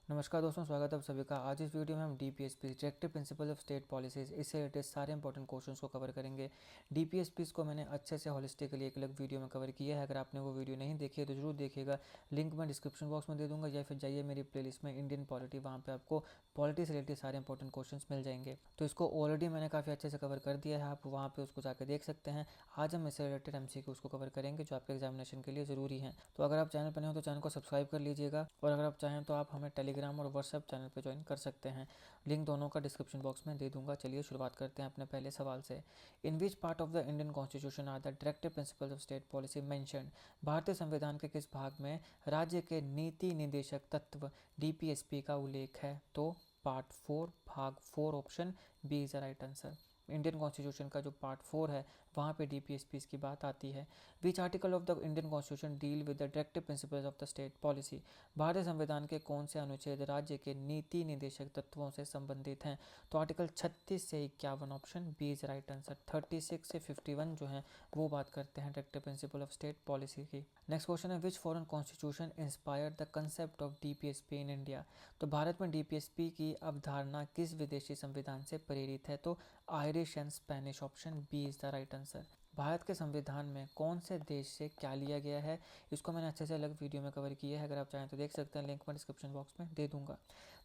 नमस्कार दोस्तों, स्वागत है आप सभी का। आज इस वीडियो में हम DPSP directive principle of state policies इससे रिलेटेड सारे इंपॉर्टेंट क्वेश्चंस को कवर करेंगे। डीपीएसपीस को मैंने अच्छे से होलिस्टिकली एक अलग वीडियो में कवर किया है। अगर आपने वो वीडियो नहीं देखी है तो जरूर देखिएगा, लिंक मैं डिस्क्रिप्शन बॉक्स में दे दूंगा, या फिर जाइए मेरी प्लेलिस्ट में इंडियन पॉलिटी, वहाँ पर आपको पॉलिटी से रिलेटेड सारे इंपॉर्टेंट क्वेश्चन मिल जाएंगे। तो इसको ऑलरेडी मैंने काफ़ी अच्छे से कवर कर दिया है, आप वहाँ पर उसको जाकर देख सकते हैं। आज हम इससे रिलेटेड एमसीक्यूज को कवर करेंगे जो आपके एग्जामिनेशन के लिए ज़रूरी है। तो अगर आप चैनल पर नहीं हो तो चैनल को सब्सक्राइब कर लीजिएगा, और अगर आप चाहें तो आप हमें टेलीग्राम और व्हाट्सएप चैनल पे ज्वाइन कर सकते हैं। लिंक दोनों का डिस्क्रिप्शन बॉक्स में दे दूंगा। चलिए शुरुआत करते हैं अपने पहले सवाल से। In which part of the Indian constitution are the directive principles of state policy mentioned? भारतीय संविधान के किस भाग में राज्य के नीति निदेशक तत्व डीपीएसपी का उल्लेख है? तो पार्ट 4, भाग 4, option B is the right answer. Indian constitution का जो पार्ट 4 है वहाँ पे डीपीएसपीस की बात आती है। Which article of the Indian constitution deal with the directive principles of the state policy? भारतीय संविधान के कौन से अनुच्छेद राज्य के नीति निदेशक तत्वों से संबंधित हैं? तो आर्टिकल 36 से 51, option B is right answer. 36 से 51 जो है वो बात करते हैं directive principle of state policy की। Next question is, which foreign constitution inspired the concept of DPSP in India? तो भारत में डीपीएसपी की अवधारणा किस विदेशी संविधान से प्रेरित है? तो Irish and Spanish, option B is the right answer. Bharat के संविधान में कौन से देश से क्या लिया गया है, इसको मैंने अच्छे से अलग वीडियो में कवर किया है, अगर आप चाहें तो देख सकते हैं, लिंक मैं डिस्क्रिप्शन बॉक्स में दे दूंगा।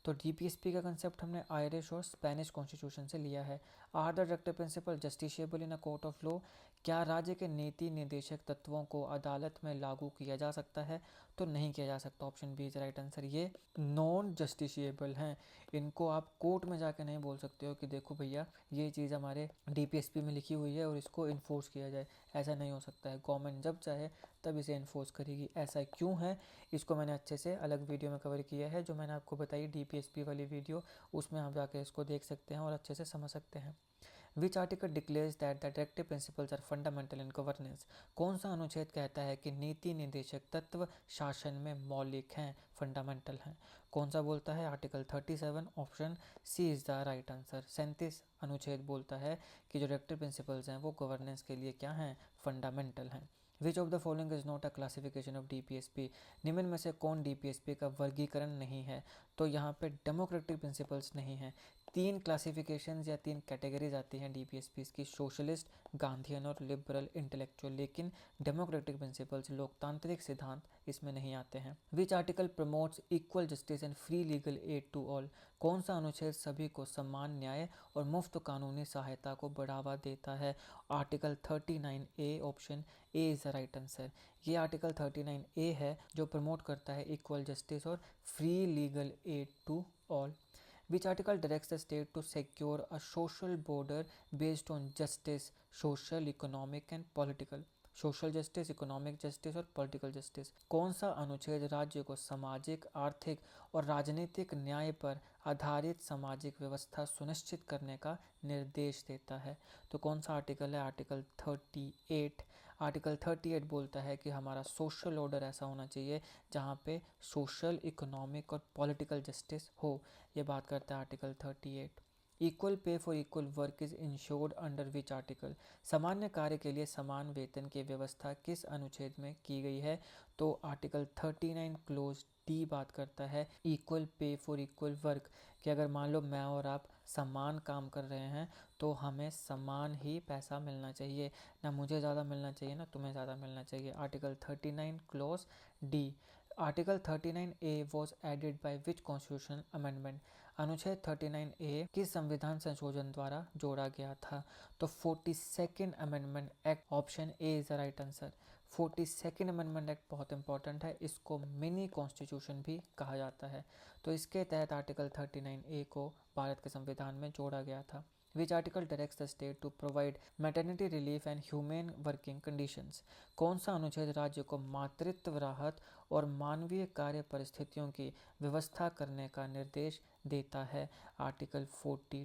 तो डीपीएसपी का कंसेप्ट हमने आयरिश और स्पेनिश कॉन्स्टिट्यूशन से लिया है। Are the directive principle justiciable in a court of law? क्या राज्य के नीति निर्देशक तत्वों को अदालत में लागू किया जा सकता है? तो नहीं किया जा सकता, option B is right answer. ये नॉन जस्टिशिएबल हैं, इनको आप कोर्ट में जाके नहीं बोल सकते हो कि देखो भैया ये चीज़ हमारे डीपीएसपी में लिखी हुई है और इसको इन्फोर्स किया जाए, ऐसा नहीं हो सकता है। गवर्नमेंट जब चाहे तब इसे इन्फोर्स करेगी। ऐसा क्यों है इसको मैंने अच्छे से अलग वीडियो में कवर किया है, जो मैंने आपको बताई डीपीएसपी वाली वीडियो, उसमें आप जाके इसको देख सकते हैं और अच्छे से समझ सकते हैं। Which article declares that the directive principles are fundamental in governance? कौन सा अनुच्छेद कहता है कि नीति निदेशक तत्व शासन में मौलिक हैं, फंडामेंटल हैं? कौन सा बोलता है? Article 37, option C is the right answer. 37 अनुच्छेद बोलता है कि जो डायरेक्टिव प्रिंसिपल्स हैं वो गवर्नेंस के लिए क्या हैं? फंडामेंटल हैं। विच of the following is not a classification of DPSP? निम्न में से कौन डीपीएसपी का वर्गीकरण नहीं है? तो यहाँ पे डेमोक्रेटिक प्रिंसिपल्स नहीं है। 3 क्लासिफिकेशंस या 3 कैटेगरीज आती हैं डीपीएसपीस की, सोशलिस्ट, गांधीयन और लिबरल इंटेलेक्चुअल, लेकिन डेमोक्रेटिक प्रिंसिपल्स, लोकतांत्रिक सिद्धांत इसमें नहीं आते हैं। Which article promotes equal justice and free legal aid to all? कौन सा अनुच्छेद सभी को समान न्याय और मुफ्त कानूनी सहायता को बढ़ावा देता है? Article 39A, option A is the right answer. ये आर्टिकल 39A है जो प्रमोट करता है इक्वल जस्टिस और free legal aid to all. Which article directs the state to secure a social border based on justice, social, economic and political? Social justice, economic justice और political justice. कौन सा अनुच्छेद राज्य को सामाजिक, आर्थिक और राजनीतिक न्याय पर आधारित सामाजिक व्यवस्था सुनिश्चित करने का निर्देश देता है? तो कौन सा आर्टिकल है? आर्टिकल 38। आर्टिकल 38 बोलता है कि हमारा सोशल ऑर्डर ऐसा होना चाहिए जहाँ पे सोशल, इकोनॉमिक और पॉलिटिकल जस्टिस हो। ये बात करता है article 38। Equal pay for equal work is insured under which article? सामान्य कार्य के लिए समान वेतन की व्यवस्था किस अनुच्छेद में की गई है? तो आर्टिकल 39 क्लोज डी बात करता है equal pay for equal work, कि अगर मान लो मैं और आप समान काम कर रहे हैं तो हमें समान ही पैसा मिलना चाहिए, ना मुझे ज़्यादा मिलना चाहिए ना तुम्हें ज़्यादा मिलना चाहिए। Article 39 clause d. Article 39A was added by which constitutional amendment? अनुच्छेद 39A किस संविधान संशोधन द्वारा जोड़ा गया था? तो 42nd amendment act, option A is the right answer. 42nd amendment act बहुत इंपॉर्टेंट है, इसको मिनी कॉन्स्टिट्यूशन भी कहा जाता है। तो इसके तहत आर्टिकल 39A को भारत के संविधान में जोड़ा गया था। Which article directs the state to provide maternity relief and humane working conditions? कौन सा अनुच्छेद राज्य को मातृत्व राहत और मानवीय कार्य परिस्थितियों की व्यवस्था करने का निर्देश देता है? आर्टिकल 42।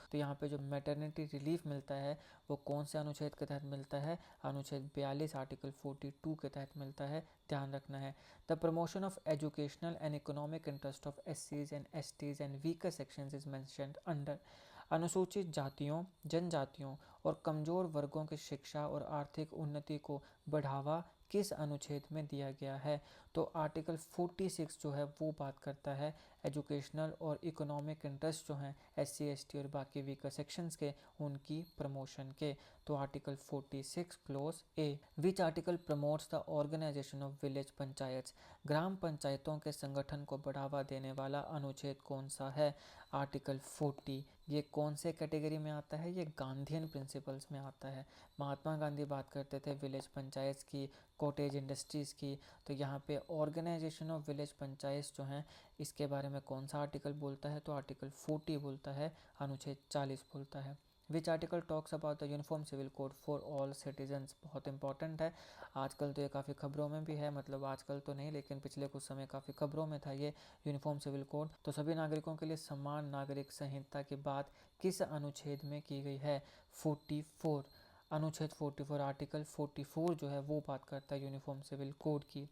तो यहाँ पे जो मैटरनिटी रिलीफ मिलता है वो कौन से अनुच्छेद के तहत मिलता है? अनुच्छेद 42 आर्टिकल 42 के तहत मिलता है, ध्यान रखना है। The promotion of educational and economic interest of SCs and STs and weaker sections is mentioned under? अनुसूचित जातियों, जनजातियों और कमज़ोर वर्गों की शिक्षा और आर्थिक उन्नति को बढ़ावा किस अनुच्छेद में दिया गया है? तो आर्टिकल 46 जो है वो बात करता है एजुकेशनल और इकोनॉमिक इंटरेस्ट जो हैं SC ST और बाकी वीकर सेक्शंस के, उनकी प्रमोशन के। तो article 46 clause A, which article promotes the organisation of village panchayat, ग्राम पंचायतों के संगठन को बढ़ावा देने वाला अनुच्छेद कौन सा है? आर्टिकल 40। ये कौन से कैटेगरी में आता है? ये गांधीयन प्रिंसिपल्स में आता है। महात्मा गांधी बात करते थे विलेज पंचायत की, कॉटेज इंडस्ट्रीज़ की, तो यहाँ पे ऑर्गेनाइजेशन ऑफ विलेज पंचायत जो हैं इसके बारे में कौन सा आर्टिकल बोलता है? तो आर्टिकल 40 बोलता है, अनुच्छेद 40 बोलता है। Which article talks about the uniform civil code for all citizens, बहुत इंपॉर्टेंट है। आजकल तो ये काफ़ी खबरों में भी है, मतलब आजकल तो नहीं लेकिन पिछले कुछ समय काफ़ी खबरों में था ये यूनिफॉर्म सिविल कोड। तो सभी नागरिकों के लिए समान नागरिक संहिता की बात किस अनुच्छेद में की गई है? 44, अनुच्छेद 44, आर्टिकल 44 जो है वो बात करता है यूनिफॉर्म सिविल कोड की।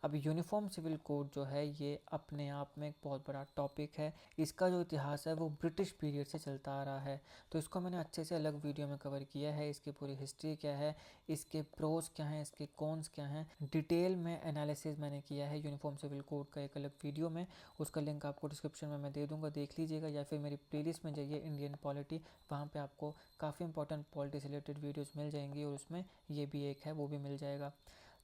अब यूनिफॉर्म सिविल कोड जो है ये अपने आप में एक बहुत बड़ा टॉपिक है। इसका जो इतिहास है वो ब्रिटिश पीरियड से चलता आ रहा है, तो इसको मैंने अच्छे से अलग वीडियो में कवर किया है। इसकी पूरी हिस्ट्री क्या है, इसके प्रोज क्या हैं, इसके कॉन्स क्या हैं, डिटेल में एनालिसिस मैंने किया है यूनिफॉर्म सिविल कोड का एक अलग वीडियो में। उसका लिंक आपको डिस्क्रिप्शन में मैं दे दूँगा, देख लीजिएगा, या फिर मेरी प्लेलिस्ट में जाइए इंडियन पॉलिटी, वहाँ पर आपको काफ़ी इंपॉर्टेंट पॉलिटी से रिलेटेड वीडियोज़ मिल जाएंगी और उसमें ये भी एक है, वो भी मिल जाएगा।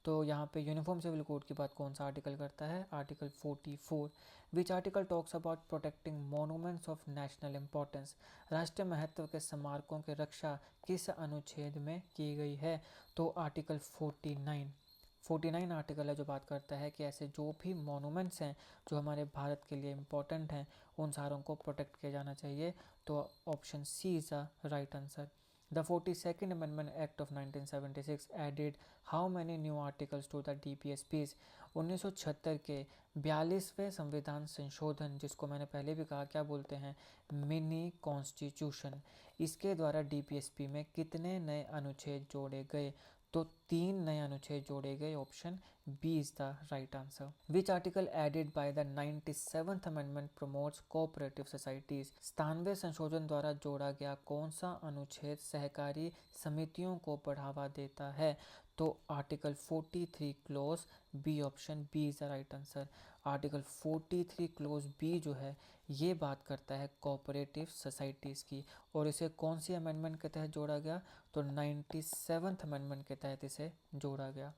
तो यहाँ पे यूनिफॉर्म सिविल कोड की बात कौन सा आर्टिकल करता है? Article 44। Which article talks about protecting monuments of national importance, राष्ट्रीय महत्व के स्मारकों की रक्षा किस अनुच्छेद में की गई है? तो आर्टिकल 49 आर्टिकल है जो बात करता है कि ऐसे जो भी मोनूमेंट्स हैं जो हमारे भारत के लिए इम्पोर्टेंट हैं उन सारों को प्रोटेक्ट किया जाना चाहिए। तो option c is the right answer. The 42nd Amendment Act of 1976 added how many new articles to the DPSPs? 1976 के 42वें संविधान संशोधन, जिसको मैंने पहले भी कहा क्या बोलते हैं, मिनी कॉन्स्टिट्यूशन, इसके द्वारा DPSP में कितने नए अनुच्छेद जोड़े गए? तो 3 नए अनुच्छेद जोड़े गए। Option B is the right answer. Which article added by the 97th amendment promotes cooperative societies, 97वें संशोधन द्वारा जोड़ा गया कौन सा अनुच्छेद सहकारी समितियों को बढ़ावा देता है? तो article 43 clause b, option B is the right answer. Article 43 clause b जो है ये बात करता है कोऑपरेटिव सोसाइटीज़ की, और इसे कौन सी अमेंडमेंट के तहत जोड़ा गया? तो 97th अमेंडमेंट के तहत इसे जोड़ा गया।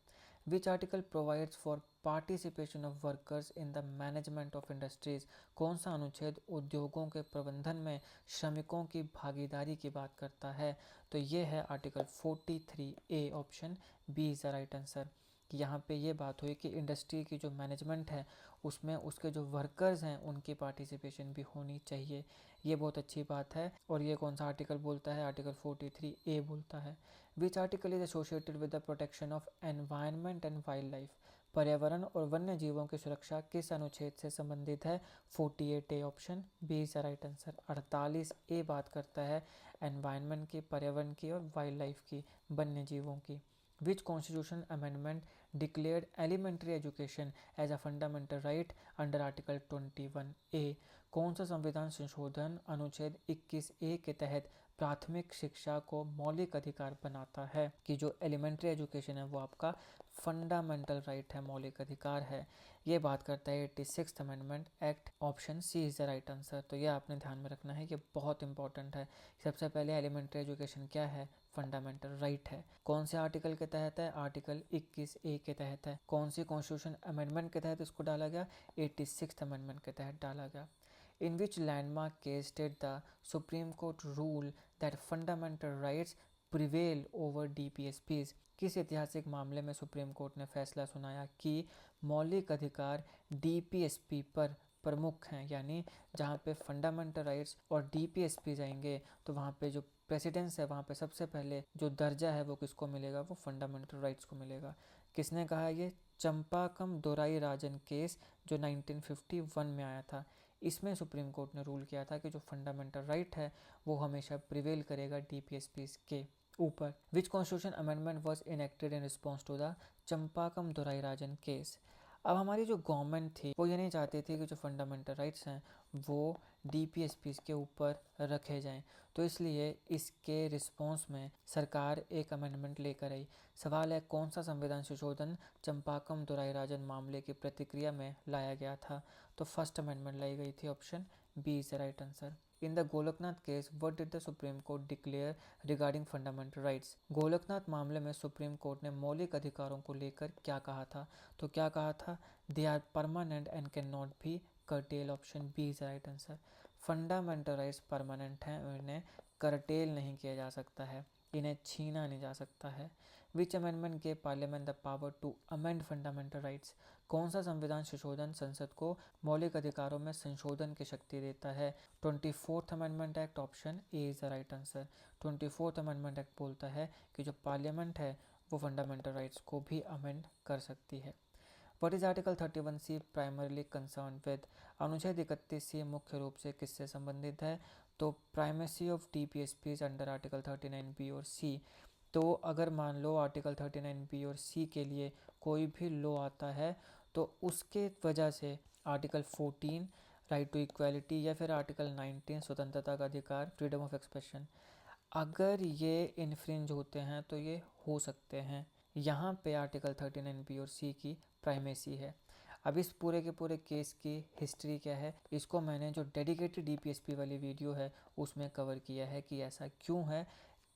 Which article provides for participation of workers in the management of industries, कौन सा अनुच्छेद उद्योगों के प्रबंधन में श्रमिकों की भागीदारी की बात करता है? तो ये है article 43A, option b is the right answer. कि यहाँ पे ये बात हुई कि इंडस्ट्री की जो मैनेजमेंट है उसमें उसके जो वर्कर्स हैं उनकी पार्टिसिपेशन भी होनी चाहिए, ये बहुत अच्छी बात है। और ये कौन सा आर्टिकल बोलता है? आर्टिकल 43A बोलता है। Which article is associated with the protection of environment and wild life, पर्यावरण और वन्य जीवों की सुरक्षा किस अनुच्छेद से संबंधित है? 48A, option B is the right answer. 48A बात करता है एनवायरनमेंट की, पर्यावरण की और वाइल्ड लाइफ की, वन्य जीवों की। Which constitution amendment declared elementary education as a fundamental right under Article 21A? कौन सा संविधान संशोधन अनुच्छेद 21A के तहत प्राथमिक शिक्षा को मौलिक अधिकार बनाता है? कि जो एलिमेंट्री एजुकेशन है वो आपका फंडामेंटल राइट है, मौलिक अधिकार है। ये बात करता है 86th amendment act, option c is the right answer. तो ये आपने ध्यान में रखना है, ये बहुत इंपॉर्टेंट है। सबसे पहले एलिमेंट्री एजुकेशन क्या है? फंडामेंटल राइट है। कौन से आर्टिकल के तहत है? आर्टिकल 21A के तहत है। कौन सी कॉन्स्टिट्यूशन अमेंडमेंट के तहत इसको डाला गया? 86th अमेंडमेंट के तहत डाला गया। In which landmark case did the Supreme Court rule that fundamental rights prevail over DPSPs? किस ऐतिहासिक मामले में सुप्रीम कोर्ट ने फैसला सुनाया कि मौलिक अधिकार DPSP पर प्रमुख हैं? यानी जहाँ पे फंडामेंटल राइट्स और DPSP जाएंगे तो वहाँ पे जो प्रेसिडेंस है वहाँ पे सबसे पहले जो दर्जा है वो किसको मिलेगा? वो फंडामेंटल राइट्स को मिलेगा। किसने कहा ये? चंपाकम दोराई राजन केस जो 1951 में आया था, इसमें सुप्रीम कोर्ट ने रूल किया था कि जो फंडामेंटल राइट है वो हमेशा प्रिवेल करेगा DPSPs के ऊपर। Which constitution amendment was enacted in response to the Champakam Dorairajan case? अब हमारी जो गवर्नमेंट थी वो ये नहीं चाहती थी कि जो फंडामेंटल राइट्स हैं वो डीपीएसपीस के ऊपर रखे जाएं, तो इसलिए इसके रिस्पॉन्स में सरकार एक अमेंडमेंट लेकर आई। सवाल है कौन सा संविधान संशोधन चंपाकम दुराईराजन मामले की प्रतिक्रिया में लाया गया था? तो फर्स्ट अमेंडमेंट लाई गई थी, option B is the right answer. In the Golaknath case what did the supreme court declare regarding fundamental rights? Golaknath मामले में सुप्रीम कोर्ट ने मौलिक अधिकारों को लेकर क्या कहा था? तो क्या कहा था? They are permanent and can not be curtail, option B is right answer. Fundamental rights permanent हैं, इन्हें कर्टेल नहीं किया जा सकता है, इन्हें छीना नहीं जा सकता है। विच अमेंडमेंट के parliament the power to amend fundamental rights? कौन सा संविधान संशोधन संसद को मौलिक अधिकारों में संशोधन की शक्ति देता है? 24th amendment act, option A is the right answer. 24th amendment act बोलता है कि जो पार्लियामेंट है वो फंडामेंटल राइट्स को भी अमेंड कर सकती है। What is article 31C primarily concern with? अनुच्छेद 31C मुख्य रूप से किससे संबंधित है? तो primacy of DPSPs under article 39B और सी। तो अगर मान लो आर्टिकल 39B और सी के लिए कोई भी लॉ आता है तो उसके वजह से आर्टिकल 14 राइट टू इक्वालिटी या फिर आर्टिकल 19 स्वतंत्रता का अधिकार फ्रीडम ऑफ एक्सप्रेशन, अगर ये इन्फ्रिंज होते हैं तो ये हो सकते हैं। यहाँ पे आर्टिकल 39B और सी की प्राइमेसी है। अब इस पूरे के पूरे केस की हिस्ट्री क्या है, इसको मैंने जो डेडिकेटेड डीपीएसपी वाली वीडियो है उसमें कवर किया है कि ऐसा क्यों है,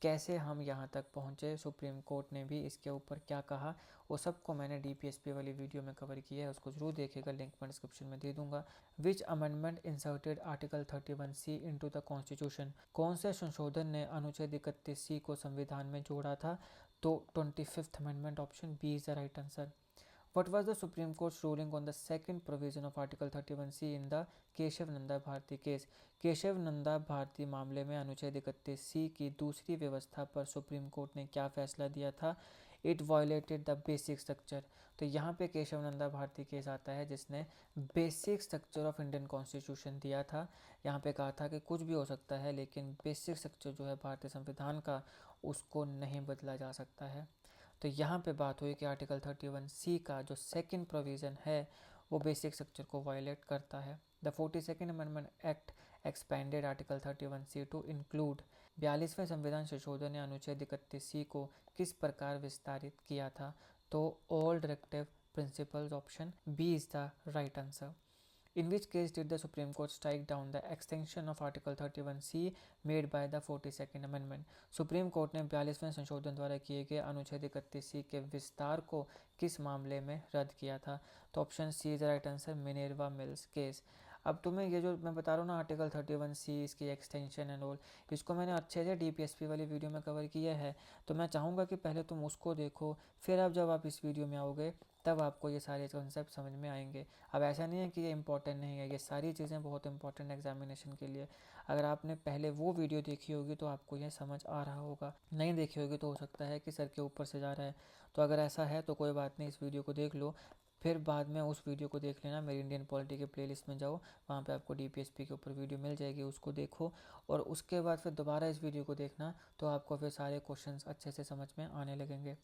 कैसे हम यहाँ तक पहुँचे, सुप्रीम कोर्ट ने भी इसके ऊपर क्या कहा, वो सबको मैंने डीपीएसपी वाली वीडियो में कवर किया है, उसको जरूर देखेगा, लिंक मैं डिस्क्रिप्शन में दे दूंगा। विच amendment inserted article 31C into the constitution? कौन से संशोधन ने अनुच्छेद 31C को संविधान में जोड़ा था? तो 25th amendment, option B is the right answer. What was the Supreme Court's ruling on the second provision of Article 31C in the Kesavananda Bharati case? Kesavananda Bharati मामले में अनुच्छेद 31C की दूसरी व्यवस्था पर सुप्रीम कोर्ट ने क्या फैसला दिया था? It violated the basic structure. तो यहाँ पे केशव नंदा भारती केस आता है जिसने basic structure of Indian constitution दिया था। यहाँ पे कहा था कि कुछ भी हो सकता है लेकिन बेसिक स्ट्रक्चर जो है भारतीय संविधान का उसको नहीं बदला जा सकता है। तो यहाँ पे बात हुई कि आर्टिकल 31C का जो सेकंड प्रोविज़न है वो बेसिक स्ट्रक्चर को वायलेट करता है। The 42nd amendment act expanded article 31C to include? 42वें संविधान संशोधन ने अनुच्छेद 31C को किस प्रकार विस्तारित किया था? तो all directive principles, option B is the right answer. In which case did the Supreme Court strike down the extension of Article 31C made by the 42nd Amendment? Supreme court ने 42वें संशोधन द्वारा किए गए अनुच्छेद 31C के विस्तार को किस मामले में रद्द किया था? तो option C is right answer, Minerva Mills case. अब तुम्हें ये जो मैं बता रहा हूँ ना आर्टिकल 31C इसकी एक्सटेंशन एंड ऑल, इसको मैंने अच्छे से डीपीएसपी वाली वीडियो में कवर किया है, तो मैं चाहूँगा कि पहले तुम उसको देखो, फिर अब जब आप इस वीडियो में आओगे तब आपको ये सारे कॉन्सेप्ट समझ में आएंगे। अब ऐसा नहीं है कि ये इंपॉर्टेंट नहीं है, ये सारी चीज़ें बहुत इंपॉर्टेंट एग्जामिनेशन के लिए। अगर आपने पहले वो वीडियो देखी होगी तो आपको ये समझ आ रहा होगा, नहीं देखी होगी तो हो सकता है कि सर के ऊपर से जा रहा है। तो अगर ऐसा है तो कोई बात नहीं, इस वीडियो को देख लो, फिर बाद में उस वीडियो को देख लेना। मेरी इंडियन पॉलिटी के प्लेलिस्ट में जाओ, वहाँ पे आपको डीपीएसपी के ऊपर वीडियो मिल जाएगी, उसको देखो और उसके बाद फिर दोबारा इस वीडियो को देखना, तो आपको फिर सारे क्वेश्चंस अच्छे से समझ में आने लगेंगे।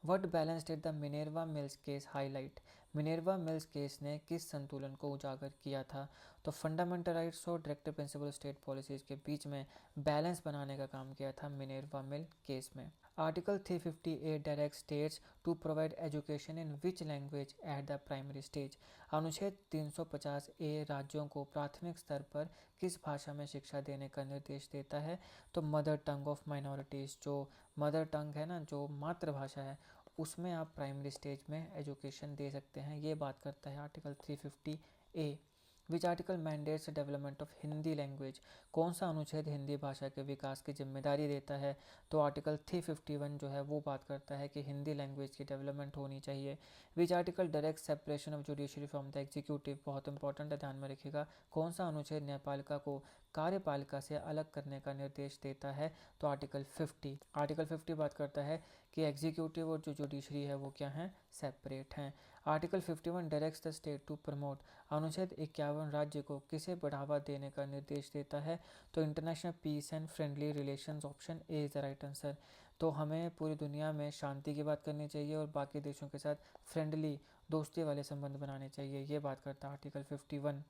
What balance did the Minerva Mills case highlight? Minerva Mills case ने किस संतुलन को उजागर किया था? तो फंडामेंटल राइट्स और डायरेक्टिव प्रिंसिपल स्टेट पॉलिसीज के बीच में बैलेंस बनाने का काम किया था मिनेर्वा मिल केस में। Article 358 directs states to provide education in which language at the primary stage? अनुच्छेद 350A राज्यों को प्राथमिक स्तर पर किस भाषा में शिक्षा देने का निर्देश देता है? तो मदर टंग ऑफ माइनॉरिटीज़, जो मदर टंग है ना, जो मातृभाषा है, उसमें आप प्राइमरी स्टेज में एजुकेशन दे सकते हैं, ये बात करता है article 350A। Which article mandates development of Hindi language? कौन सा अनुच्छेद हिंदी भाषा के विकास की जिम्मेदारी देता है? तो आर्टिकल 351 जो है वो बात करता है कि हिंदी लैंग्वेज की डेवलपमेंट होनी चाहिए। Which article direct separation of judiciary from the executive? बहुत इंपॉर्टेंट है, ध्यान में रखिएगा। कौन सा अनुच्छेद न्यायपालिका को कार्यपालिका से अलग करने का निर्देश देता है? तो आर्टिकल 50। आर्टिकल 50 बात करता है कि एग्जीक्यूटिव और जो जुडिशरी है वो क्या है, सेपरेट हैं। Article 51 directs the state to promote? अनुच्छेद 51 राज्य को किसे बढ़ावा देने का निर्देश देता है? तो international peace and friendly relations, option A is the right answer. तो हमें पूरी दुनिया में शांति की बात करनी चाहिए और बाकी देशों के साथ फ्रेंडली, दोस्ती वाले संबंध बनाने चाहिए, ये बात करता है article 51।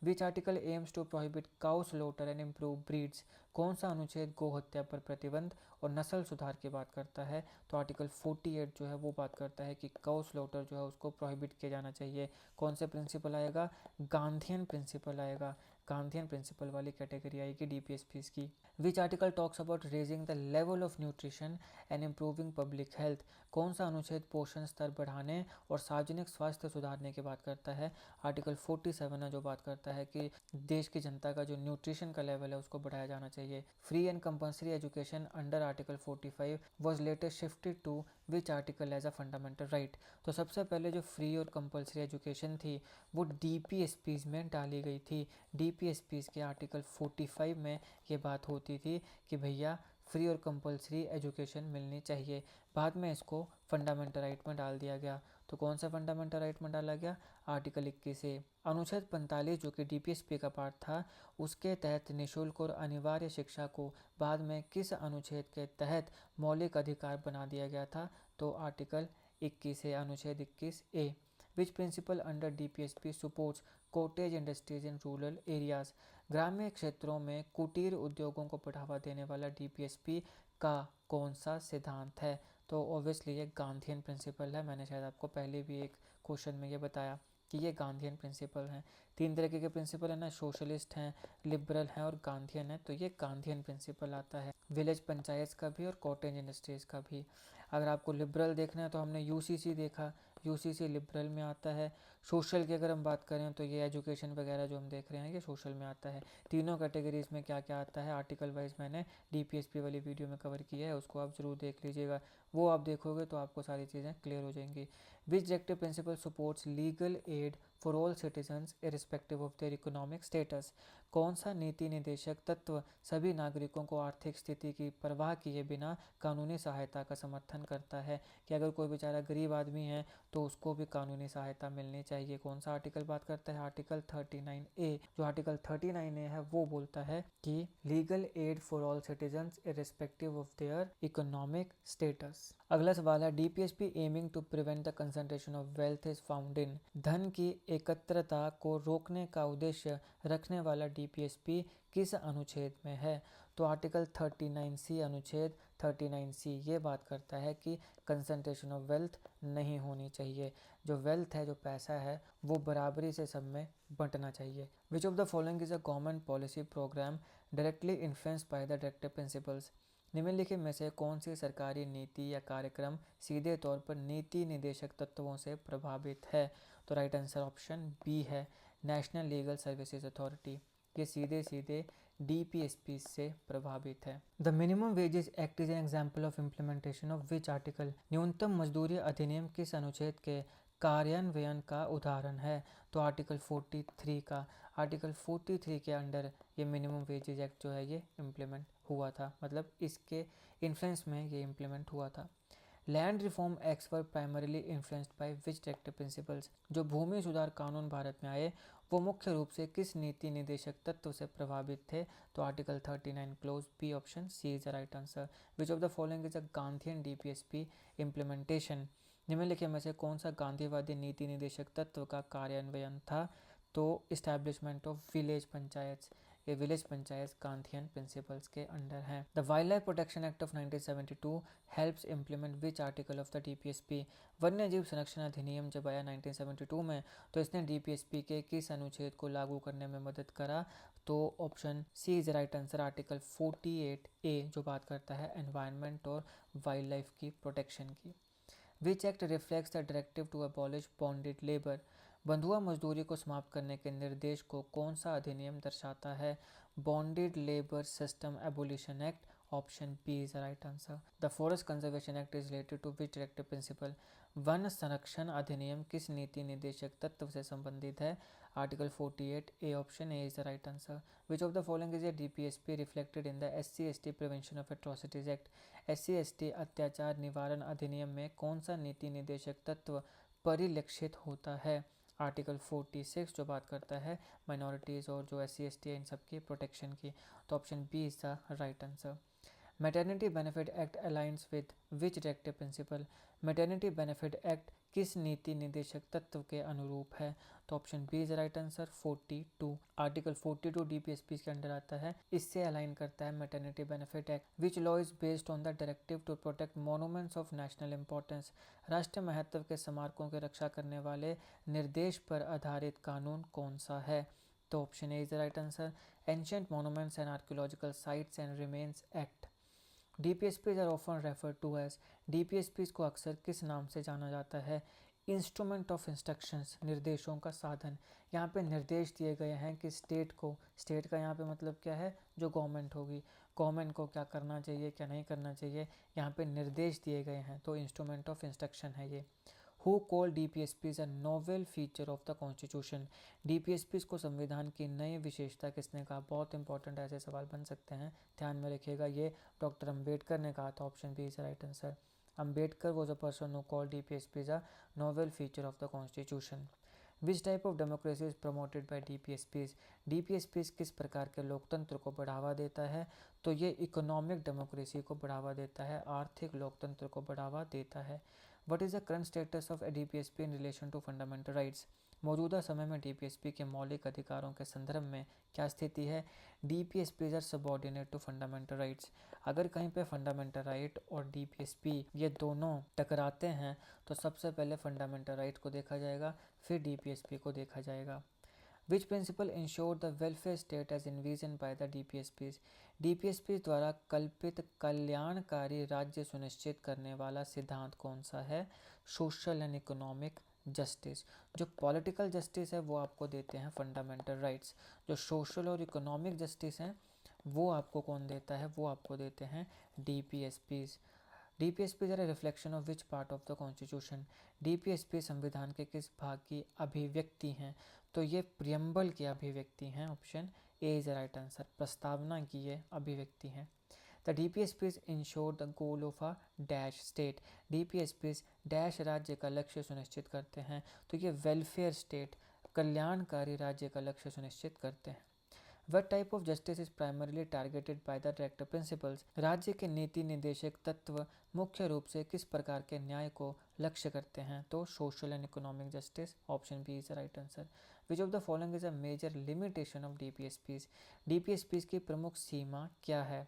Which article aims to prohibit cow slaughter and improve breeds, कौन सा अनुच्छेद गो हत्या पर प्रतिबंध और नस्ल सुधार की बात करता है? तो आर्टिकल 48 जो है वो बात करता है कि काउ स्लॉटर जो है उसको प्रोहिबिट किया जाना चाहिए। कौन से प्रिंसिपल आएगा? गांधीयन प्रिंसिपल आएगा, गांधीयन प्रिंसिपल वाली कैटेगरी आएगी डीपीएसपीस की। विच article talks about raising the level of nutrition and improving public health, कौन सा अनुच्छेद पोषण स्तर बढ़ाने और सार्वजनिक स्वास्थ्य सुधारने की बात करता है? आर्टिकल 47 है जो बात करता है कि देश की जनता का जो न्यूट्रिशन का लेवल है उसको बढ़ाया जाना चाहिए। Free and compulsory education under article 45 was later shifted to which article as a fundamental right. तो सबसे पहले जो फ्री और कंपल्सरी एजुकेशन थी वो डीपीएसपीज में डाली गई थी। डीपीएसपीज के आर्टिकल 45 में ये बात होती थी कि भैया फ्री और कंपल्सरी एजुकेशन मिलनी चाहिए। बाद में इसको फंडामेंटल राइट में डाल दिया गया। तो कौन सा फंडामेंटल राइट में डाला गया? Article 21 A. अनुच्छेद 45 जो कि डीपीएसपी का पार्ट था उसके तहत निःशुल्क और अनिवार्य शिक्षा को बाद में किस अनुच्छेद के तहत मौलिक अधिकार बना दिया गया था? तो आर्टिकल 21 ए, अनुच्छेद 21 A. Which principle under DPSP supports cottage industries in rural areas, ग्रामीण क्षेत्रों में कुटीर उद्योगों को बढ़ावा देने वाला डीपीएसपी का कौन सा सिद्धांत है? तो ऑब्वियसली ये गांधीयन प्रिंसिपल है। मैंने शायद आपको पहले भी एक क्वेश्चन में ये बताया कि ये गांधीयन प्रिंसिपल हैं। 3 तरीके के प्रिंसिपल है ना, सोशलिस्ट हैं, लिबरल हैं और गांधीयन है। तो ये गांधीयन प्रिंसिपल आता है विलेज पंचायत का भी और कॉटेज इंडस्ट्रीज का भी। अगर आपको लिबरल देखना है तो हमने यूसीसी देखा, यूसीसी लिबरल में आता है। सोशल की अगर हम बात करें तो ये एजुकेशन वगैरह जो हम देख रहे हैं ये सोशल में आता है। तीनों कैटेगरीज में क्या क्या आता है आर्टिकल वाइज मैंने डीपीएसपी वाली वीडियो में कवर किया है, उसको आप ज़रूर देख लीजिएगा। वो आप देखोगे तो आपको सारी चीज़ें क्लियर हो जाएंगी। Which directive principle supports legal aid for all citizens irrespective of their economic status, कौन सा नीति निदेशक तत्व सभी नागरिकों को आर्थिक स्थिति की परवाह किए बिना कानूनी सहायता का समर्थन करता है कि अगर कोई बेचारा गरीब आदमी है तो उसको भी कानूनी सहायता मिलनी चाहिए? कौन सा आर्टिकल बात करता है? Article 39 a. जो आर्टिकल 39 ए है वो बोलता है कि legal aid for all citizens irrespective of their economic status. अगला सवाल है DPSP aiming to prevent the concentration of wealth is found in, धन की एकत्रता को रोकने का उद्देश्य रखने वाला डीपीएसपी किस अनुच्छेद में है? तो आर्टिकल 39C, अनुच्छेद 39C ये बात करता है कि कंसंट्रेशन ऑफ वेल्थ नहीं होनी चाहिए। जो वेल्थ है, जो पैसा है, वो बराबरी से सब में बंटना चाहिए। Which of the following is a government policy program directly influenced by the directive principles, निम्नलिखित में से कौन सी सरकारी नीति या कार्यक्रम सीधे तौर पर नीति निदेशक तत्वों से प्रभावित है? तो राइट आंसर ऑप्शन बी है, नेशनल लीगल सर्विसेज अथॉरिटी। ये सीधे सीधे डीपीएसपी से प्रभावित है। The minimum wages act is an example of implementation of which article, न्यूनतम मजदूरी अधिनियम किस अनुच्छेद के कार्यान्वयन का उदाहरण है? तो आर्टिकल 43 का। आर्टिकल 43 के अंडर ये मिनिमम वेजेस एक्ट जो है ये इम्प्लीमेंट हुआ था, मतलब इसके इन्फ्लुएंस में ये इम्प्लीमेंट हुआ था। Land reform acts were primarily influenced by which directive principles, जो भूमि सुधार कानून भारत में आए वो मुख्य रूप से किस नीति निदेशक तत्व से प्रभावित थे? तो article 39 clause b, option C is the right answer. Which of the following is a Gandhian DPSP implementation, निम्नलिखित में से कौन सा गांधीवादी नीति निदेशक तत्व का कार्यान्वयन था? तो इस्टेब्लिशमेंट ऑफ विलेज पंचायत, ये विलेज पंचायत गांधीयन प्रिंसिपल्स के अंडर है। The wild life protection act of 1972 helps implement which article of the DPSP, वन्य जीव संरक्षण अधिनियम जब आया 1972 में तो इसने डीपीएसपी के किस अनुच्छेद को लागू करने में मदद करा? तो option C is right answer, article 48 A जो बात करता है एनवायरनमेंट और वाइल्ड लाइफ की प्रोटेक्शन की। Which act reflects the directive to abolish bonded labour, बंधुआ मजदूरी को समाप्त करने के निर्देश को कौन सा अधिनियम दर्शाता है? Bonded labour system abolition act, option B is the right answer. The forest conservation act is related to which directive principle, वन संरक्षण अधिनियम किस नीति निदेशक तत्व से संबंधित है? Article 48 A, option A is the right answer. Which of the following is a DPSP reflected in the SC/ST prevention of atrocities act, SC/ST अत्याचार निवारण अधिनियम में कौन सा नीति निदेशक तत्व परिलक्षित होता है? आर्टिकल 46 जो बात करता है माइनॉरिटीज़ और जो SC/ST है इन सब की प्रोटेक्शन की। तो option b is the right answer. Maternity benefit act aligns with which directive principle? Maternity benefit act किस नीति निदेशक तत्व के अनुरूप है? तो option B is right answer 42। Article 42 DPSP के अंडर आता है, इससे अलाइन करता है maternity benefit act. Which law is based on the directive to protect monuments of national importance? राष्ट्रीय महत्व के स्मारकों की रक्षा करने वाले निर्देश पर आधारित कानून कौन सा है? तो option A is the right answer, ancient monuments and archaeological sites and remains act. DPSPs are often refer to as, DPSPs को अक्सर किस नाम से जाना जाता है? इंस्ट्रूमेंट ऑफ इंस्ट्रक्शंस, निर्देशों का साधन। यहाँ पे निर्देश दिए गए हैं कि स्टेट को, स्टेट का यहाँ पे मतलब क्या है, जो गवर्नमेंट होगी, गवर्नमेंट को क्या करना चाहिए क्या नहीं करना चाहिए, यहाँ पे निर्देश दिए गए हैं, तो इंस्ट्रूमेंट ऑफ इंस्ट्रक्शन है ये। Who call DPSPs a novel feature of the constitution? DPSPs को संविधान की नई विशेषता किसने कहा? बहुत इंपॉर्टेंट ऐसे सवाल बन सकते हैं, ध्यान में रखिएगा। ये डॉक्टर अम्बेडकर ने कहा था, option B is right answer. Ambedkar was a person who called DPSPs a novel feature of the constitution. Which type of democracy is promoted by DPSPs? DPSPs किस प्रकार के लोकतंत्र को बढ़ावा देता है? तो ये इकोनॉमिक डेमोक्रेसी को बढ़ावा देता है, आर्थिक लोकतंत्र को बढ़ावा देता है। What is the current status of DPSP in relation to fundamental rights? मौजूदा समय में डीपीएसपी के मौलिक अधिकारों के संदर्भ में क्या स्थिति है? DPSPs are subordinate to fundamental rights. अगर कहीं पे फंडामेंटल राइट और डीपीएसपी ये दोनों टकराते हैं तो सबसे पहले फंडामेंटल राइट को देखा जाएगा, फिर डीपीएसपी को देखा जाएगा। Which principle ensure the welfare state as envision by the DPSPs? DPSPs द्वारा कल्पित कल्याणकारी राज्य सुनिश्चित करने वाला सिद्धांत कौन सा है? Social and economic justice. जो पॉलिटिकल जस्टिस है वो आपको देते हैं फंडामेंटल राइट्स, जो सोशल और इकोनॉमिक जस्टिस हैं वो आपको कौन देता है? वो आपको देते हैं DPSPs. DPSPs are a reflection of which part of the constitution? DPSP संविधान के किस भाग की अभिव्यक्ति हैं? तो ये प्रियम्बल की अभिव्यक्ति हैं, option A is right answer, प्रस्तावना की ये अभिव्यक्ति हैं। The DPSPs ensure the goal of a dash state? DPSPs dash राज्य का लक्ष्य सुनिश्चित करते हैं, तो ये वेलफेयर स्टेट, कल्याणकारी राज्य का लक्ष्य सुनिश्चित करते हैं। What type of justice is primarily targeted by the directive principles? राज्य के नीति निदेशक तत्व मुख्य रूप से किस प्रकार के न्याय को लक्ष्य करते हैं? तो social and economic justice, option B is right answer. Which of the following is a major limitation of DPSPs? DPSPs की प्रमुख सीमा क्या है?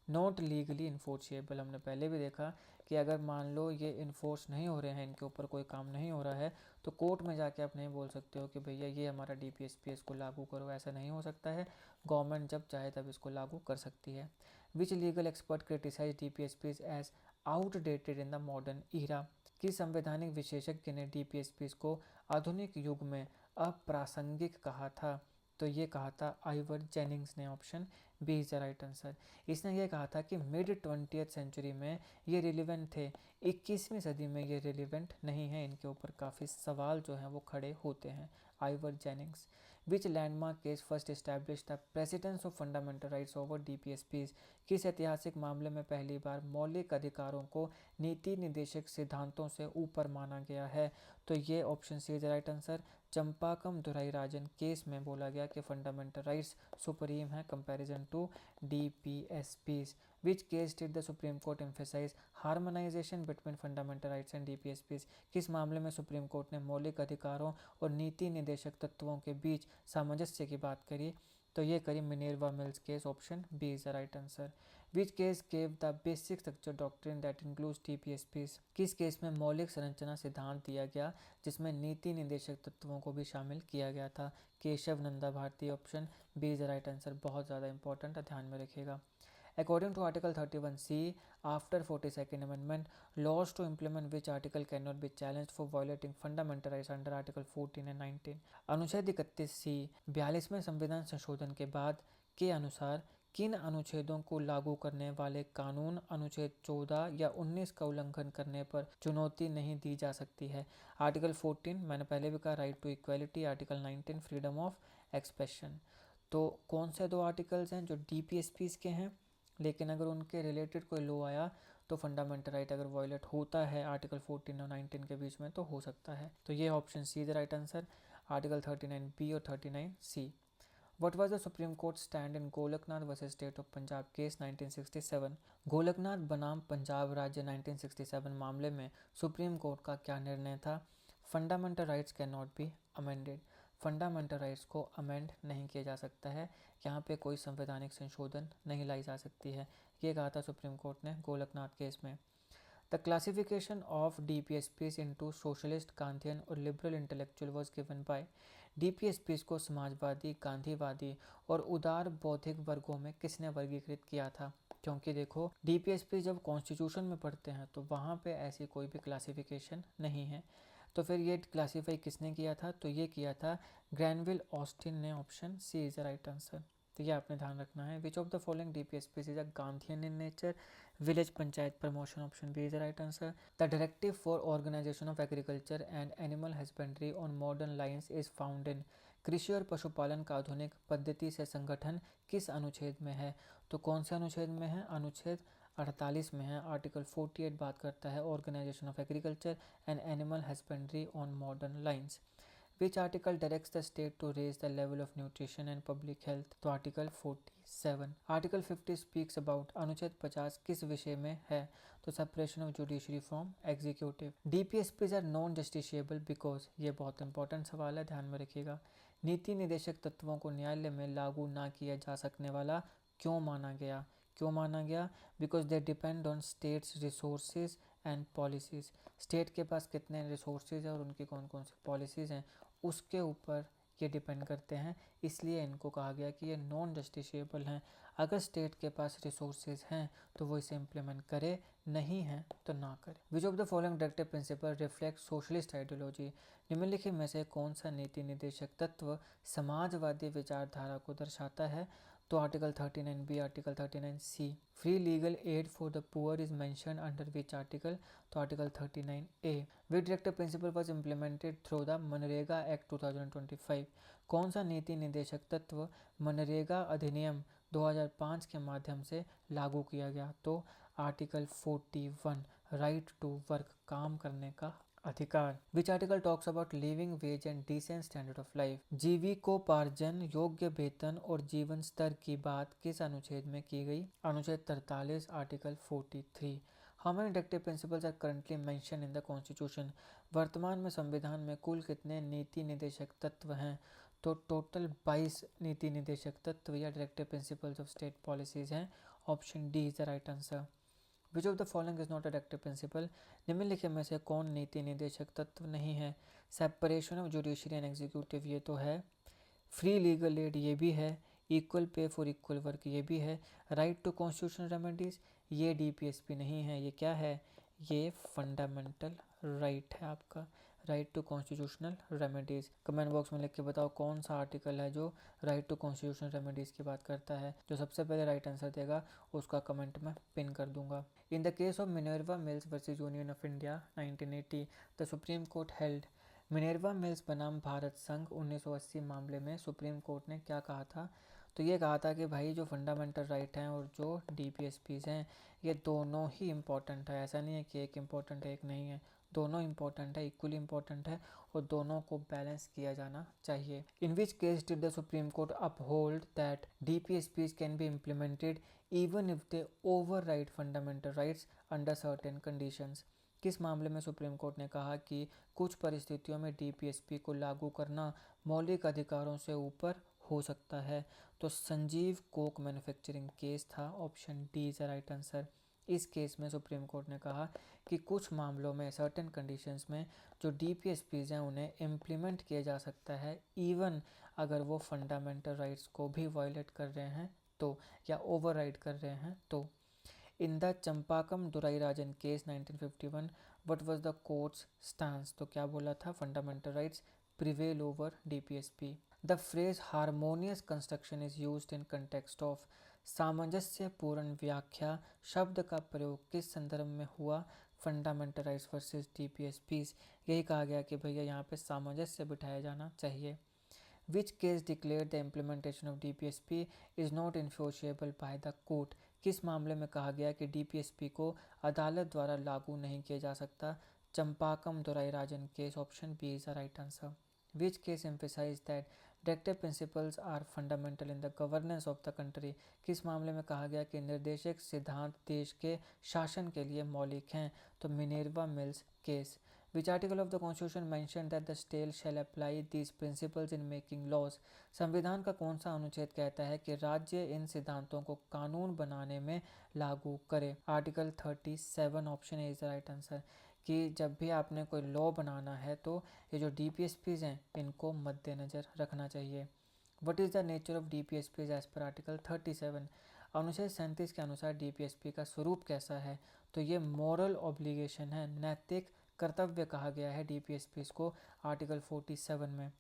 Not legally enforceable. हमने पहले भी देखा कि अगर मान लो ये इन्फोर्स नहीं हो रहे हैं, इनके ऊपर कोई काम नहीं हो रहा है, तो कोर्ट में जाके आप नहीं बोल सकते हो कि भैया ये हमारा डीपीएसपी इसको लागू करो, ऐसा नहीं हो सकता है। गवर्नमेंट जब चाहे तब इसको लागू कर सकती है। Which legal expert criticise DPSPs as outdated in the modern era? किस संवैधानिक विशेषज्ञ ने डीपीएसपीज को आधुनिक युग में अप्रासंगिक कहा था? तो ये कहा था आइवर जेनिंग्स ने, option B is the right answer. इसने ये कहा था कि मिड 20th सेंचुरी में ये रिलेवेंट थे, 21वीं सदी में ये रिलेवेंट नहीं है, इनके ऊपर काफ़ी सवाल जो हैं वो खड़े होते हैं। Ivor Jennings. Which landmark case first establish the precedence of fundamental rights over DPSPs? किस ऐतिहासिक मामले में पहली बार मौलिक अधिकारों को नीति निदेशक सिद्धांतों से ऊपर माना गया है? तो ये option C is right answer. Champakam Dorairajan case में बोला गया कि फंडामेंटल राइट्स सुप्रीम है comparison to DPSPs. Which case did the supreme court emphasise harmonisation between fundamental rights and DPSPs? किस मामले में सुप्रीम कोर्ट ने मौलिक अधिकारों और नीति निदेशक तत्वों के बीच सामंजस्य की बात करी? तो ये करी Minerva Mills case, option B is the right answer. Which case gave the basic structure doctrine that includes DPSPs? किस केस में मौलिक संरचना सिद्धांत दिया गया जिसमें नीति निदेशक तत्वों को भी शामिल किया गया था? Kesavananda Bharati, option B is the right answer. बहुत ज़्यादा इंपॉर्टेंट है, ध्यान में रखिएगा। According to Article 31C, after 42nd Amendment, laws to implement which article cannot be challenged for violating fundamental rights under Article 14 and 19? अनुच्छेद 31C 42वें संविधान संशोधन के बाद के अनुसार किन अनुच्छेदों को लागू करने वाले कानून अनुच्छेद 14 या 19 का उल्लंघन करने पर चुनौती नहीं दी जा सकती है? आर्टिकल 14 मैंने पहले भी कहा, right to equality. Article 19 freedom of expression. तो कौन से दो आर्टिकल्स हैं जो डीपीएसपीज के हैं, लेकिन अगर उनके रिलेटेड कोई लॉ आया तो फंडामेंटल राइट अगर वायलेट होता है आर्टिकल 14 और 19 के बीच में तो हो सकता है। तो ये option C is the right answer, article 39 b और 39 सी। What was the Supreme Court stand in Golaknath vs State of Punjab case 1967? Golaknath बनाम पंजाब राज्य 1967 मामले में सुप्रीम कोर्ट का क्या निर्णय था? Fundamental rights can not be amended. Fundamental rights को अमेंड नहीं किया जा सकता है, यहाँ पे कोई संवैधानिक संशोधन नहीं लाई जा सकती है, ये कहा था सुप्रीम कोर्ट ने गोलकनाथ केस में। The classification of DPSPs into socialist, Gandhian और liberal intellectual was given by DPSPs को समाजवादी, गांधीवादी और उदार बौद्धिक वर्गों में किसने वर्गीकृत किया था? क्योंकि देखो DPSP जब कॉन्स्टिट्यूशन में पढ़ते हैं तो वहाँ पे ऐसी कोई भी क्लासिफिकेशन नहीं है, तो फिर ये क्लासीफाई किसने किया था? तो ये किया था ग्रैनविल ऑस्टिन ने। Option C is the right answer, तो ये आपने ध्यान रखना है। Which of the following DPSPs is a Gandhian in nature? Village panchayat promotion, option B is the right answer. The directive for organisation of agriculture and animal husbandry on modern lines is found in? कृषि और पशुपालन का आधुनिक पद्धति से संगठन किस अनुच्छेद में है? तो कौन से अनुच्छेद में है? अनुच्छेद 48 में है। आर्टिकल 48 बात करता है organisation of agriculture and animal husbandry on modern lines. Which article directs the state to raise the level of nutrition and public health? तो आर्टिकल 47। आर्टिकल 50 speaks about, अनुच्छेद 50 किस विषय में है? तो separation of judiciary from executive. DPSPs are non justiciable because, ये बहुत important सवाल है, ध्यान में रखिएगा। नीति निदेशक तत्वों को न्यायालय में लागू ना किया जा सकने वाला क्यों माना गया? क्यों माना गया? Because they depend on states resources and policies. State के पास कितने रिसोर्सेज हैं और उनकी कौन कौन सी पॉलिसीज़ हैं उसके ऊपर ये डिपेंड करते हैं, इसलिए इनको कहा गया कि ये नॉन जस्टिशिएबल हैं। अगर स्टेट के पास रिसोर्सेज हैं तो वो इसे इम्प्लीमेंट करे, नहीं है तो ना करे। विच of the following directive principle reflect socialist ideology? निम्नलिखित में से कौन सा नीति निर्देशक तत्व समाजवादी विचारधारा को दर्शाता है? तो article 39 B, article 39 C. Free legal aid for the poor is mention under which article? तो article 39 A. Which directive principle was implemented through the MNREGA act 2025? कौन सा नीति निर्देशक तत्व मनरेगा अधिनियम 2005 के माध्यम से लागू किया गया? तो आर्टिकल 41, राइट टू वर्क, काम करने का अधिकार। Which article talks about living wage and decent standard of life? जीविकोपार्जन, योग्य वेतन और जीवन स्तर की बात किस अनुच्छेद में की गई? अनुच्छेद 43, article 43। How many directive principles are currently mention in the constitution? वर्तमान में संविधान में कुल कितने नीति निदेशक तत्व हैं? तो टोटल 22 नीति निदेशक तत्व या directive principles of state policies हैं। Option D is the right answer. Which of the following is not a directive principle? निम्नलिखित में से कौन नीति निदेशक तत्व नहीं है? Separation of judiciary and executive, ये तो है। फ्री लीगल एड, ये भी है। Equal pay for equal work, ये भी है। राइट टू कॉन्स्टिट्यूशनल रेमेडीज, ये DPSP नहीं है। ये क्या है? ये फंडामेंटल राइट है आपका, right to constitutional remedies. Comment box में लिख के बताओ कौन सा आर्टिकल है जो राइट टू कॉन्स्टिट्यूशनल रेमेडीज़ की बात करता है। जो सबसे पहले राइट आंसर देगा उसका कमेंट में पिन कर दूंगा। In the case of Minerva mills versus Union of India 1980, the supreme court held. Minerva mills बनाम भारत संघ 1980 मामले में सुप्रीम कोर्ट ने क्या कहा था? तो ये कहा था कि भाई जो फंडामेंटल राइट हैं और जो DPSPs हैं ये दोनों ही इम्पोर्टेंट है। ऐसा नहीं है कि एक इम्पोर्टेंट है एक नहीं है, दोनों इम्पोर्टेंट है, इक्वली इम्पोर्टेंट है और दोनों को बैलेंस किया जाना चाहिए। In which case did the supreme court uphold that DPSPs can be implemented even if they override fundamental rights under certain conditions? किस मामले में सुप्रीम कोर्ट ने कहा कि कुछ परिस्थितियों में DPSP को लागू करना मौलिक अधिकारों से ऊपर हो सकता है? तो संजीव कोक मैन्युफैक्चरिंग केस था। Option D is the right answer. इस केस में सुप्रीम कोर्ट ने कहा कि कुछ मामलों में सर्टेन कंडीशंस में जो DPSPs हैं उन्हें इम्प्लीमेंट किया जा सकता है इवन अगर वो फंडामेंटल राइट्स को भी वायलेट कर रहे हैं तो, या ओवरराइड कर रहे हैं तो। In the Champakam Dorairajan case 1951 what was the court's stance? तो क्या बोला था? Fundamental rights prevail over DPSP। The phrase harmonious construction is used in context of. सामंजस्यपूर्ण व्याख्या शब्द का प्रयोग किस संदर्भ में हुआ? Fundamental rights versus DPSPs। यही कहा गया कि भैया यहाँ पे सामंजस्य बिठाया जाना चाहिए। Which case declare the implementation of DPSP is not enforceable by the court? किस मामले में कहा गया कि DPSP को अदालत द्वारा लागू नहीं किया जा सकता? Champakam Dorairajan case. Option B is the right answer. Which case emphasise that directive principles are fundamental in the governance of the country. किस मामले में कहा गया कि निर्देशक सिद्धांत देश के शासन के लिए मौलिक हैं? तो Minerva Mills case. Which article of the Constitution mentioned that the state shall apply these principles in making laws? संविधान का कौन सा अनुच्छेद कहता है कि राज्य इन सिद्धांतों को कानून बनाने में लागू करे? Article 37 option A is the right answer. कि जब भी आपने कोई लॉ बनाना है तो ये जो DPSPs हैं इनको मद्देनज़र रखना चाहिए। What is the nature of DPSPs as per article 37? अनुच्छेद 37 के अनुसार DPSP का स्वरूप कैसा है? तो ये मॉरल ऑब्लिगेशन है, नैतिक कर्तव्य कहा गया है DPSPs को आर्टिकल 47 में।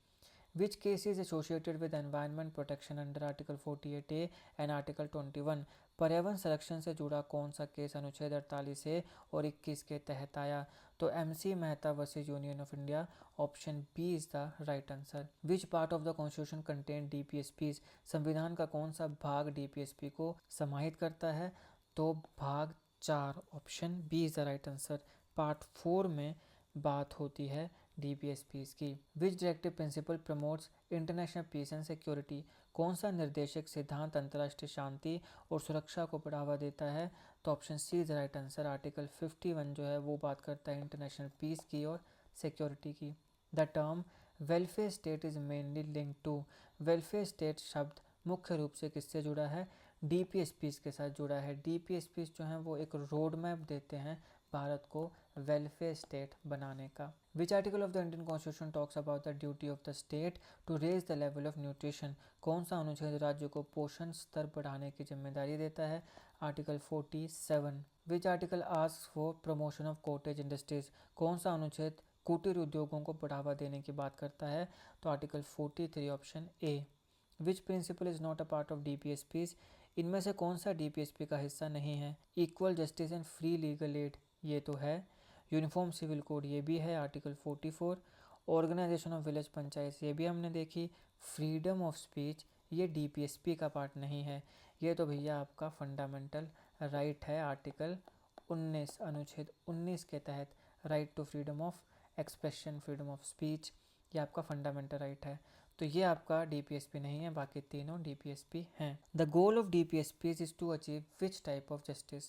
Which case is associated with environment protection under article 48A and article 21? पर्यावरण संरक्षण से जुड़ा कौन सा केस अनुच्छेद 48A और 21 के तहत आया? तो MC Mehta versus Union of India, option B is the right answer. Which part of the constitution contain DPSPs? संविधान का कौन सा भाग DPSP को समाहित करता है? तो भाग 4, option B is the right answer. Part 4 में बात होती है DPSPs की। Which directive principle promotes international peace and security? कौन सा निर्देशक सिद्धांत अंतर्राष्ट्रीय शांति और सुरक्षा को बढ़ावा देता है? तो option C is right answer. Article 51 जो है वो बात करता है इंटरनेशनल पीस की और सिक्योरिटी की। The term welfare state is mainly link to. Welfare state शब्द मुख्य रूप से किससे जुड़ा है? DPSPs के साथ जुड़ा है। DPSPs जो हैं वो एक रोड मैप देते हैं भारत को वेलफेयर स्टेट बनाने का। Which article of the Indian constitution talks about the duty of the state to raise the level of nutrition? कौन सा अनुच्छेद राज्य को पोषण स्तर बढ़ाने की जिम्मेदारी देता है? Article 47। Which article asks for promotion of cottage industries? कौन सा अनुच्छेद कुटीर उद्योगों को बढ़ावा देने की बात करता है? तो article 43, option A. Which principal is not a part of DPSPs? इनमें से कौन सा DPSP का हिस्सा नहीं है? Equal justice and free legal aid, ये तो है। यूनिफॉर्म सिविल कोड, ये भी है, article 44। Organisation of village panchayat, ये भी हमने देखी। फ्रीडम ऑफ स्पीच, ये DPSP का पार्ट नहीं है। ये तो भैया आपका फंडामेंटल राइट है, आर्टिकल 19, अनुच्छेद 19 के तहत right to freedom of expression, freedom of speech, ये आपका फंडामेंटल राइट है। तो ये आपका DPSP नहीं है, बाकी तीनों DPSP हैं। The goal of DPSP is to achieve which type of justice?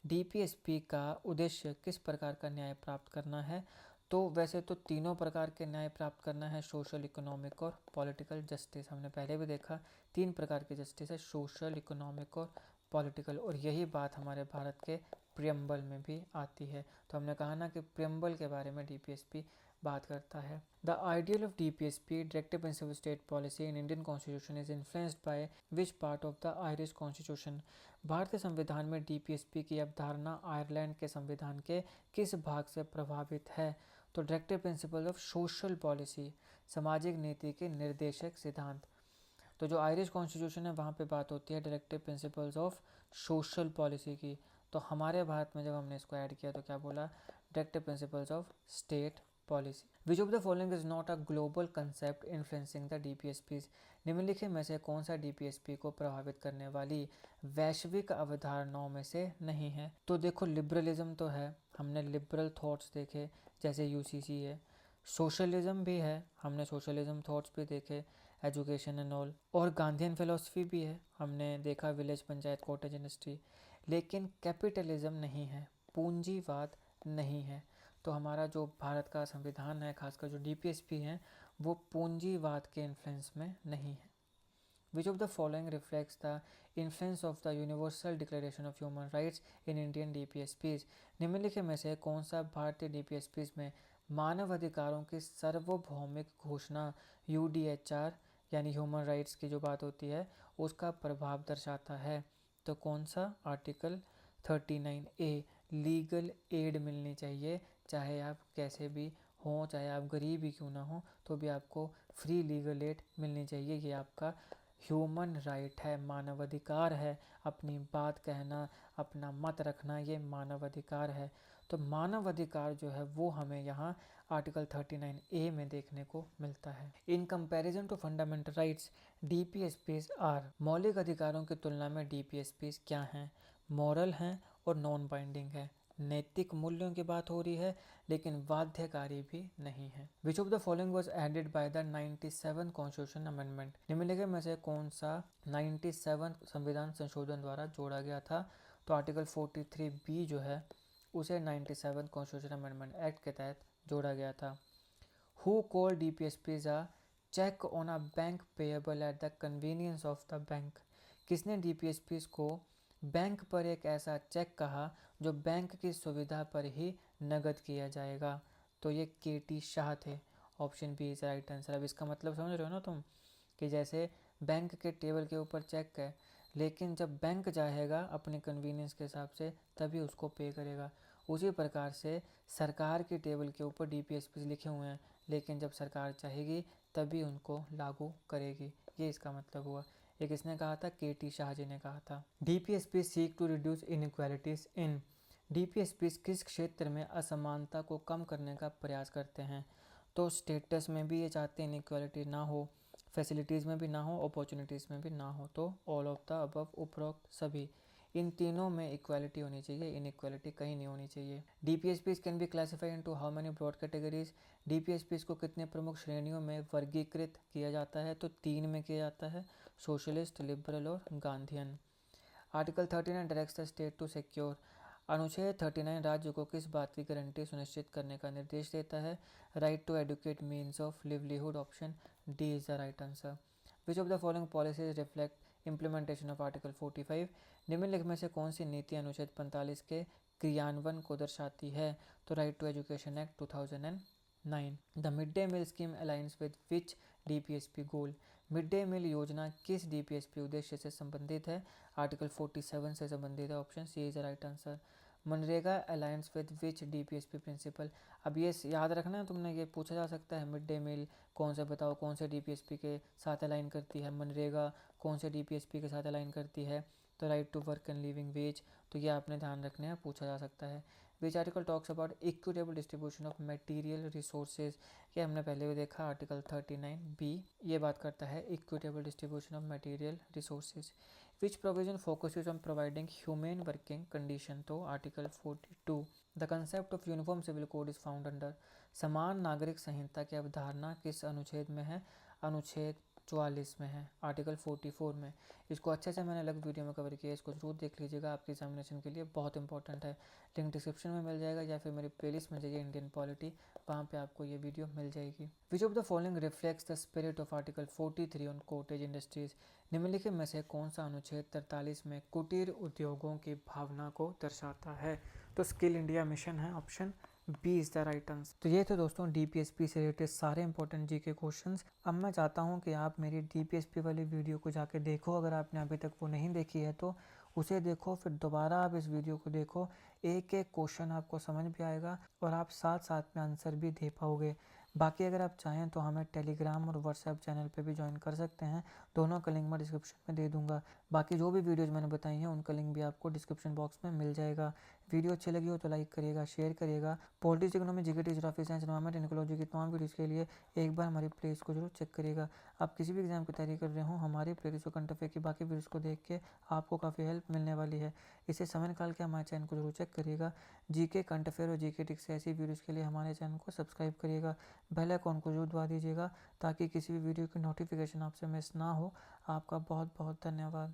DPSP का उद्देश्य किस प्रकार का न्याय प्राप्त करना है? तो वैसे तो तीनों प्रकार के न्याय प्राप्त करना है, सोशल, इकोनॉमिक और पॉलिटिकल जस्टिस। हमने पहले भी देखा 3 प्रकार की जस्टिस है, सोशल, इकोनॉमिक और पॉलिटिकल, और यही बात हमारे भारत के प्रियम्बल में भी आती है। तो हमने कहा ना कि प्रियम्बल के बारे में DPSP बात करता है। The ideal of DPSP, directive principle state policy in Indian constitution, is influenced by which part of the Irish constitution? भारतीय संविधान में DPSP की अवधारणा आयरलैंड के संविधान के किस भाग से प्रभावित है? तो directive principle of social policy, सामाजिक नीति के निर्देशक सिद्धांत। तो जो आयरिश कॉन्स्टिट्यूशन है वहाँ पे बात होती है directive principles of social policy की। तो हमारे भारत में जब हमने इसको ऐड किया तो क्या बोला? Directive principles of state policy. Which of the following is not a global concept influencing the DPSPs? निम्नलिखित में से कौन सा DPSP को प्रभावित करने वाली वैश्विक अवधारणाओं में से नहीं है? तो देखो, लिबरलिज्म तो है, हमने लिबरल थॉट्स देखे जैसे UCC है। सोशलिज्म भी है, हमने सोशलिज्म थॉट्स भी देखे, एजुकेशन एंड ऑल। और गांधीयन फिलोसफी भी है, हमने देखा विलेज पंचायत, कॉटेज इंडस्ट्री। लेकिन कैपिटलिज्म नहीं है, पूंजीवाद नहीं है। तो हमारा जो भारत का संविधान है, खासकर जो DPSP है, वो पूंजीवाद के इन्फ्लुएंस में नहीं है। Which of the following reflects the influence of the universal declaration of human rights in Indian DPSPs? निम्नलिखित में से कौन सा भारतीय DPSPs में मानव अधिकारों की सार्वभौमिक घोषणा UDHR यानी ह्यूमन राइट्स की जो बात होती है उसका प्रभाव दर्शाता है? तो कौन सा? आर्टिकल 39A, लीगल एड मिलनी चाहिए, चाहे आप कैसे भी हों, चाहे आप गरीब ही क्यों ना हो, तो भी आपको फ्री लीगल एड मिलनी चाहिए। ये आपका ह्यूमन राइट है, मानवाधिकार है। अपनी बात कहना, अपना मत रखना, ये मानवाधिकार है। तो मानवाधिकार जो है वो हमें यहाँ आर्टिकल 39A में देखने को मिलता है। In comparison to fundamental rights, DPSPs are, मौलिक अधिकारों की तुलना में DPSPs क्या हैं? मॉरल हैं और नॉन बाइंडिंग है। नैतिक मूल्यों की बात हो रही है, लेकिन बाध्यकारी भी नहीं है। Which of the following was added by the 97 constitution amendment, निम्नलिखित में से कौन सा 97 संविधान संशोधन द्वारा जोड़ा गया था? तो आर्टिकल 43B जो है उसे 97 कॉन्स्टिट्यूशन अमेंडमेंट एक्ट के तहत जोड़ा गया था। Who called DPSPs a check on a bank payable at the convenience of the bank, किसने DPSPs को बैंक पर एक ऐसा चेक कहा जो बैंक की सुविधा पर ही नकद किया जाएगा? तो ये KT शाह थे। Option B is right answer. अब इसका मतलब समझ रहे हो ना तुम, कि जैसे बैंक के टेबल के ऊपर चेक है, लेकिन जब बैंक जाएगा अपने कन्वीनियंस के हिसाब से तभी उसको पे करेगा। उसी प्रकार से सरकार के टेबल के ऊपर DPSP लिखे हुए हैं, लेकिन जब सरकार चाहेगी तभी उनको लागू करेगी। ये इसका मतलब हुआ। ये किसने कहा था? KT शाह जी ने कहा था। DPSP seek to reduce inequalities in, DPSP किस क्षेत्र में असमानता को कम करने का प्रयास करते हैं? तो स्टेटस में भी ये चाहते हैं इनइक्वालिटी ना हो, फैसिलिटीज़ में भी ना हो, अपॉर्चुनिटीज़ में भी ना हो। तो ऑल ऑफ द अबव, उपरोक्त सभी, इन तीनों में इक्वालिटी होनी चाहिए, इनइक्वालिटी कहीं नहीं होनी चाहिए। DPSPs can be classified into how many broad categories, DPSPs को कितने प्रमुख श्रेणियों में वर्गीकृत किया जाता है? तो 3 में किया जाता है, सोशलिस्ट, लिबरल और Gandhian. Article 39 directs the state to secure, अनुच्छेद 39 राज्य को किस बात की गारंटी सुनिश्चित करने का निर्देश देता है? Right to educate means of livelihood, option D is the right answer. Which of the following policies reflect implementation of article 45, निम्नलिखित में से कौन सी नीति अनुच्छेद 45 के क्रियान्वयन को दर्शाती है? तो right to education act 2009। The mid day meal scheme aligns with which DPSP goal, mid day meal योजना किस DPSP उद्देश्य से संबंधित है? आर्टिकल 47 से संबंधित है, option C is the right answer. MNREGA aligns with which DPSP principle, अब ये याद रखना है तुमने, ये पूछा जा सकता है। मिड डे मील कौन से बताओ, कौन से DPSP के साथ अलाइन करती है? मनरेगा कौन से DPSP के साथ अलाइन करती है? तो right to work and living wage, तो ये आपने ध्यान रखना है, पूछा जा सकता है। Which article talks about equitable distribution of material resources, ये हमने पहले भी देखा, आर्टिकल 39B ये बात करता है equitable distribution of material resources. Which provision focuses on providing humane working condition, तो article 42। The concept of uniform civil code is found under, समान नागरिक संहिता की अवधारणा किस अनुच्छेद में है? अनुच्छेद 44 में है, आर्टिकल 44 में। इसको अच्छे से मैंने अलग वीडियो में कवर किया, इसको जरूर देख लीजिएगा, आपके एग्जामिनेशन के लिए बहुत इंपॉर्टेंट है। लिंक डिस्क्रिप्शन में मिल जाएगा या फिर मेरी प्लेलिस्ट में जाइए इंडियन पॉलिटी, वहाँ पे आपको ये वीडियो मिल जाएगी। विच of the following reflects the spirit of article 43 on cottage industries, निम्नलिखित में से कौन सा अनुच्छेद 43 में कुटीर उद्योगों की भावना को दर्शाता है? तो स्किल इंडिया मिशन है, option B is the right answer. तो ये थे दोस्तों DPSP से रिलेटेड सारे इंपॉर्टेंट GK क्वेश्चंस। अब मैं चाहता हूँ कि आप मेरी DPSP वाली वीडियो को जाके देखो, अगर आपने अभी तक वो नहीं देखी है तो उसे देखो, फिर दोबारा आप इस वीडियो को देखो, एक एक क्वेश्चन आपको समझ भी आएगा और आप साथ साथ में आंसर भी दे पाओगे। बाकी अगर आप चाहें तो हमें टेलीग्राम और व्हाट्सएप चैनल पे भी ज्वाइन कर सकते हैं, दोनों का लिंक मैं डिस्क्रिप्शन में दे दूंगा। बाकी जो भी वीडियोज़ मैंने बताई हैं उनका लिंक भी आपको डिस्क्रिप्शन बॉक्स में मिल जाएगा। वीडियो अच्छी लगी हो तो लाइक करिएगा, शेयर करिएगा। Politics, economy, GK, geography, science, environment, ecology की तमाम वीडियोज़ के लिए एक बार हमारी प्लेलिस्ट को जरूर चेक करिएगा। आप किसी भी एग्जाम की तैयारी कर रहे हो, हमारी प्लेलिस्ट को करंट अफेयर की बाकी वीडियोज़ को देख के आपको काफ़ी हेल्प मिलने वाली है। इसे समय निकाल के हमारे चैनल को जरूर चेक करिएगा। GK, करंट अफेयर और GK टिक्स ऐसी वीडियोज़ के लिए हमारे चैनल को सब्सक्राइब करिएगा, बेल आइकॉन को जरूर दबा दीजिएगा ताकि किसी भी वीडियो की नोटिफिकेशन आपसे मिस ना हो। आपका बहुत बहुत धन्यवाद।